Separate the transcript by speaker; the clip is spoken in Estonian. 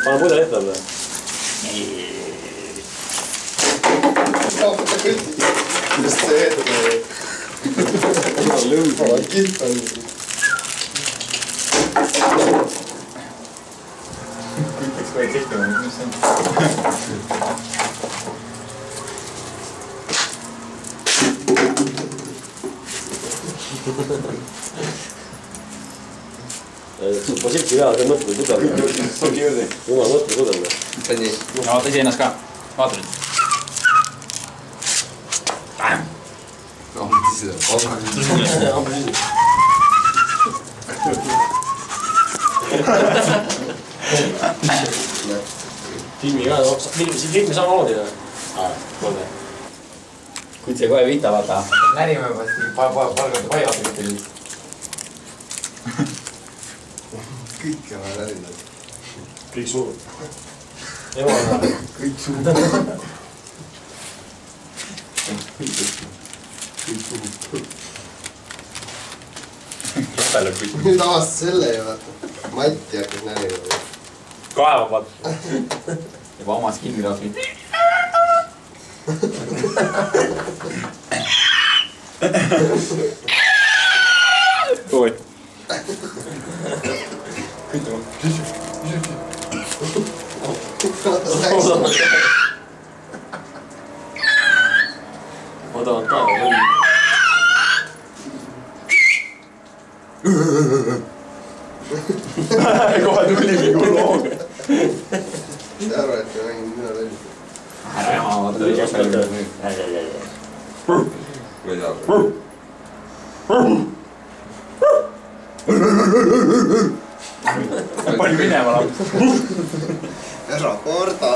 Speaker 1: Pane pudel ette alla.
Speaker 2: Kuidas see ette? Lõud. Kiht on.
Speaker 3: Kütaks vaid tehtud, mis on?
Speaker 1: Ma silti ka, see mõtle pudel. Jumal mõtle pudel.
Speaker 3: Vaata ise ennast ka. Vaata nüüd.
Speaker 2: Ammeti seda.
Speaker 1: Filmi ka, filmi samamoodi.
Speaker 3: Kuid see kohe vita, vaata.
Speaker 4: Närime vasti palgade paigata mitte nüüd.
Speaker 2: Kõik on närinud.
Speaker 1: Kõik suur. Emana.
Speaker 2: Kõik suur. Nüüd avast selle ja vaata. Matti hakkas närinud.
Speaker 1: Kaevavad.
Speaker 3: Juba omas kinni raasmid. Oi.
Speaker 1: Odavat kaeva.
Speaker 3: Kohe tuli mingi loog.
Speaker 2: See arva, et me mängime mina välja.
Speaker 3: Ära jama, vaata.
Speaker 2: Või tea.
Speaker 3: Palju minema laps.
Speaker 2: Ära korda.